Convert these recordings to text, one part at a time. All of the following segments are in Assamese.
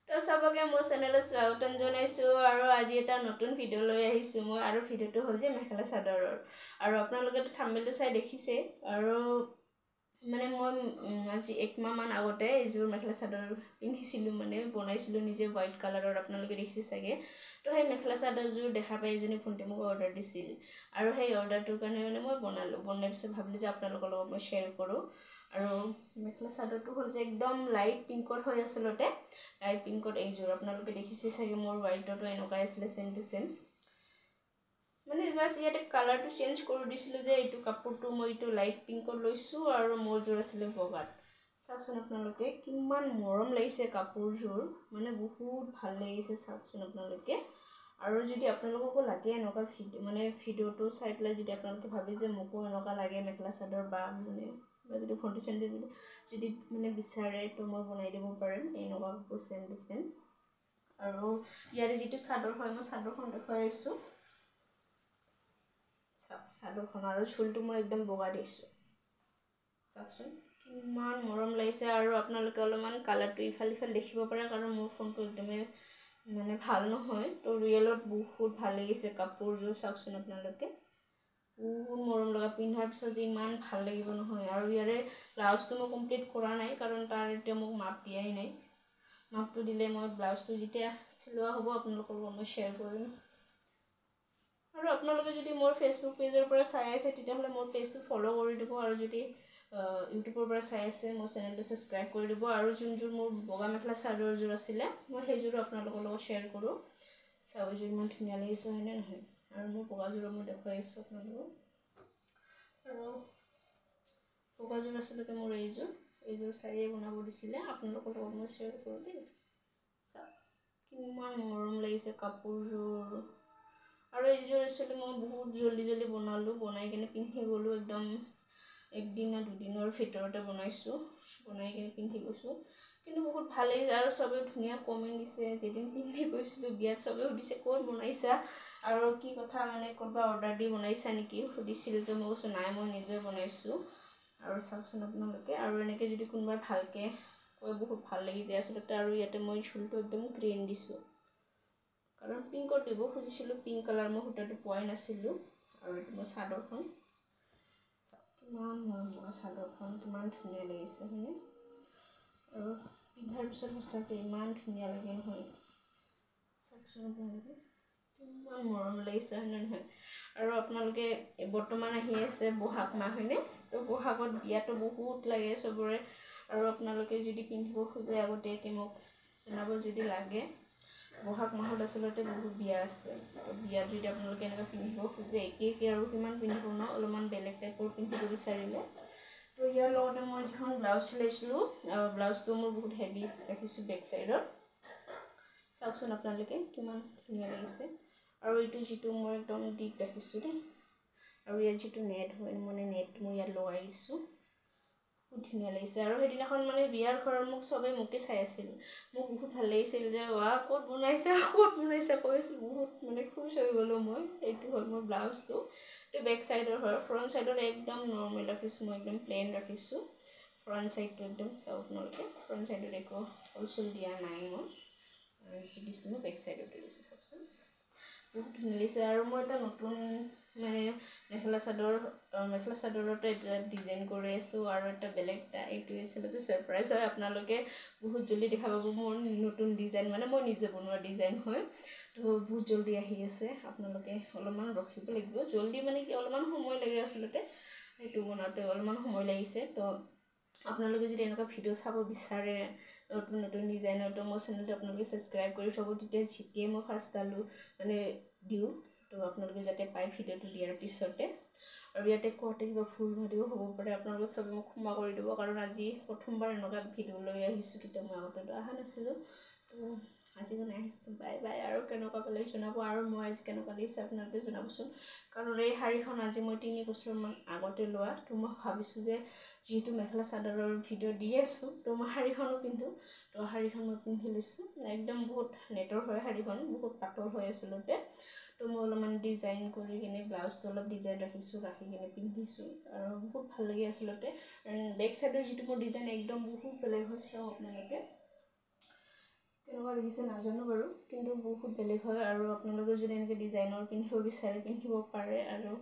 তো সবকে মোৰ চেনেলত স্বাগতম জনাইছোঁ আৰু আজি এটা নতুন ভিডিঅ' লৈ আহিছোঁ মই আৰু ভিডিঅ'টো হ'ল যে মেখেলা চাদৰৰ আৰু আপোনালোকেতো থাম্বনেইলটো চাই দেখিছে আৰু মানে মই আজি একমাহমান আগতে এইযোৰ মেখেলা চাদৰ পিন্ধিছিলোঁ মানে বনাইছিলোঁ নিজে হোৱাইট কালাৰৰ আপোনালোকে দেখিছে চাগে তো সেই মেখেলা চাদৰযোৰ দেখা পাই এজনী ভণ্টি মোক অৰ্ডাৰ দিছিল আৰু সেই অৰ্ডাৰটোৰ কাৰণে মানে মই বনাই পিছত ভাবিলোঁ যে আপোনালোকৰ লগত মই শ্বেয়াৰ কৰোঁ আৰু মেখেলা চাদৰটো হ'ল যে একদম লাইট পিংকত হৈ আচলতে লাইট পিংকত এইযোৰ আপোনালোকে দেখিছে চাগে মোৰ হোৱাইটতো এনেকুৱাই আছিলে চেম টু চেম মানে জাষ্ট ইয়াতে কালাৰটো চেঞ্জ কৰি দিছিলোঁ যে এইটো কাপোৰটো মই এইটো লাইট পিংকত লৈছোঁ আৰু মোৰ যোৰ আছিলে বগাত চাওকচোন আপোনালোকে কিমান মৰম লাগিছে কাপোৰযোৰ মানে বহুত ভাল লাগিছে চাওকচোন আপোনালোকে আৰু যদি আপোনালোককো লাগে এনেকুৱা ভিডিঅ'টো চাই পেলাই যদি আপোনালোকে ভাবে যে মোকো এনেকুৱা লাগে মেখেলা চাদৰ বা মানে যদি ভণ্টি চেণ্টি যদি মানে বিচাৰে তো মই বনাই দিব পাৰিম এনেকুৱা কাপোৰ চেম টু চেম আৰু ইয়াৰে যিটো চাদৰ হয় মই চাদৰখন দেখুৱাই আছোঁ চাদৰখন আৰু চুলটো মই একদম বগা দিছোঁ চাওকচোন কিমান মৰম লাগিছে আৰু আপোনালোকে অলপমান কালাৰটো ইফাল সিফাল দেখিব পাৰে কাৰণ মোৰ ফোনটো একদমেই মানে ভাল নহয় তো ৰিয়েলত বহুত ভাল লাগিছে কাপোৰযোৰ চাওকচোন আপোনালোকে বহুত মৰম লগা পিন্ধাৰ পিছত যে ইমান ভাল লাগিব নহয় আৰু ইয়াৰে ব্লাউজটো মই কমপ্লিট কৰা নাই কাৰণ তাৰ এতিয়া মোক মাপ দিয়াই নাই মাপটো দিলে মই ব্লাউজটো যেতিয়া চিলোৱা হ'ব আপোনালোকৰ লগত মই শ্বেয়াৰ কৰিম আৰু আপোনালোকে যদি মোৰ ফেচবুক পেজৰ পৰা চাই আছে তেতিয়াহ'লে মোৰ পেজটো ফ'ল' কৰি দিব আৰু যদি ইউটিউবৰ পৰা চাই আছে মোৰ চেনেলটো ছাবস্ক্ৰাইব কৰি দিব আৰু যোনযোৰ মোৰ বগা মেখেলা চাদৰযোৰ আছিলে মই সেইযোৰো আপোনালোকৰ লগত শ্বেয়াৰ কৰোঁ চাওকযোৰ ইমান ধুনীয়া লাগিছে হয়নে নহয় আৰু মোৰ বগাযোৰো মই দেখুৱাই আছোঁ আপোনালোকক আৰু বগাযোৰ আচলতে মোৰ এইযোৰ চাৰিয়ে বনাব দিছিলে আপোনালোকৰ লগত মই শ্বেয়াৰ কৰোঁ দেই কিমান মৰম লাগিছে কাপোৰযোৰ আৰু এইযোৰ আচলতে মই বহুত জল্দি বনালোঁ বনাই কিনে পিন্ধি গ'লোঁ একদম একদিন বা দুদিনৰ ভিতৰতে বনাই কিনে পিন্ধি গৈছোঁ কিন্তু বহুত ভাল লাগিছে আৰু চবেই ধুনীয়া কমেণ্ট দিছে যেদিন পিন্ধি গৈছিলোঁ বিয়াত চবেই সুধিছে ক'ত বনাইছা আৰু কি কথা মানে ক'ৰবাত অৰ্ডাৰ দি বনাইছা নেকি সুধিছিল তো মই কৈছোঁ নাই মই নিজে বনাইছোঁ আৰু চাওকচোন আপোনালোকে আৰু এনেকৈ যদি কোনোবাই ভালকৈ কয় বহুত ভাল লাগি যায় আচলতে আৰু ইয়াতে মই চুলটো একদম গ্ৰীণ দিছোঁ কাৰণ পিংকত দিব খুজিছিলোঁ পিংক কালাৰ মই সূতাটো পোৱাই নাছিলোঁ আৰু এইটো মই চাদৰখন কিমান মৰম চাদৰখন কিমান ধুনীয়া লাগিছে হয়নে আৰু পিন্ধাৰ পিছত সঁচাকৈ ইমান ধুনীয়া লাগে নহয় চাওকচোন আপোনালোকে কিমান মৰম লাগিছে হয়নে নহয় আৰু আপোনালোকে বৰ্তমান আহি আছে বহাগ মাহ হয়নে তো বহাগত বিয়াটো বহুত লাগে চবৰে আৰু আপোনালোকে যদি পিন্ধিব খোজে আগতীয়াকৈ মোক জনাব যদি লাগে বহাগ মাহত আচলতে বহুত বিয়া আছে তো বিয়াত যদি আপোনালোকে এনেকৈ পিন্ধিব খোজে একে আৰু কিমান পিন্ধিব ন অলপমান বেলেগ টাইপৰ পিন্ধিব বিচাৰিলে তো ইয়াৰ লগতে মই যিখন ব্লাউজ চিলাইছিলোঁ ব্লাউজটো মোৰ বহুত হেভি ৰাখিছোঁ বেক চাইডত চাওকচোন আপোনালোকে কিমান ধুনীয়া লাগিছে আৰু এইটো যিটো মই একদম ডিপ ৰাখিছোঁ দেই আৰু ইয়াত যিটো নেট হয় মানে নেট মই ইয়াত লগাই দিছোঁ বহুত ধুনীয়া লাগিছে আৰু সেইদিনাখন মানে বিয়াৰ ঘৰৰ চবেই মোকে চাই আছিল মোক বহুত ভাল লাগিছিল যে ক'ত বনাইছা কৈছিল বহুত মানে খুচ হৈ গ'লোঁ মই এইটো হ'ল মোৰ ব্লাউজটো এইটো বেক চাইডৰ হয় ফ্ৰণ্ট চাইডত একদম নৰ্মেল ৰাখিছোঁ মই একদম প্লেইন ৰাখিছোঁ ফ্ৰণ্ট চাইডটো একদম চাওক আপোনালোকে ফ্ৰণ্ট চাইডত একো ফুল দিয়া নাই মই যি দিছোঁ মই বেক চাইডতে দিছোঁ চাওকচোন বহুত ধুনীয়া লাগিছে আৰু মই এটা নতুন মানে মেখেলা চাদৰতে এটা ডিজাইন কৰি আছোঁ আৰু এটা বেলেগ এইটো আচলতে ছাৰপ্ৰাইজ হয় আপোনালোকে বহুত জল্দি দেখা পাব মোৰ নতুন ডিজাইন মানে মই নিজে বনোৱা ডিজাইন হয় তো বহুত জল্দি আহি আছে আপোনালোকে অলপমান ৰখিব লাগিব জল্দি মানে কি অলপমান সময় লাগে আচলতে সেইটো বনাওঁতে অলপমান সময় লাগিছে তো আপোনালোকে যদি এনেকুৱা ভিডিঅ' চাব বিচাৰে নতুন ডিজাইনৰ তো মোৰ চেনেলটো আপোনালোকে ছাবস্ক্ৰাইব কৰি থ'ব তেতিয়া যেতিয়াই মই ফাৰ্ষ্ট মানে দিওঁ তো আপোনালোকে যাতে পায় ভিডিঅ'টো দিয়াৰ পিছতে আৰু ইয়াতে কোৱাতে কিবা ভুল ভিডিঅ' হ'ব পাৰে আপোনালোকে চবে মোক ক্ষমা কৰি দিব কাৰণ আজি প্ৰথমবাৰ এনেকুৱা ভিডিঅ' লৈ আহিছোঁ কেতিয়া মই আগতেতো অহা নাছিলোঁ তো আজি মানে আহিছোঁ বাই আৰু কেনেকুৱা পালে জনাব আৰু মই আজি কেনেকুৱা লাগিছে আপোনালোকে জনাবচোন কাৰণ এই শাড়ীখন আজি মই 3 বছৰমান আগতে লোৱা তো মই ভাবিছোঁ যে যিহেতু মেখেলা চাদৰৰ ভিডিঅ' দি আছোঁ তো মই শাড়ীখনো পিন্ধোঁ তো শাড়ীখন মই পিন্ধি লৈছোঁ একদম বহুত নেটৰ হয় শাড়ীখন বহুত পাতল হৈ আচলতে তো মই অলপমান ডিজাইন কৰি কিনে ব্লাউজটো অলপ ডিজাইন ৰাখি কিনে পিন্ধিছোঁ আৰু বহুত ভাল লাগে আচলতে বেক চাইডৰ যিটো মোৰ ডিজাইন একদম বহুত বেলেগ হৈছে আপোনালোকে কেনেকুৱা দেখিছে নাজানো বাৰু, কিন্তু বহুত বেলেগ হয়। আৰু আপোনালোকে যদি এনেকৈ ডিজাইনৰ পিন্ধিব বিচাৰে পিন্ধিব পাৰে। আৰু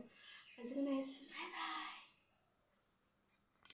আজিকালি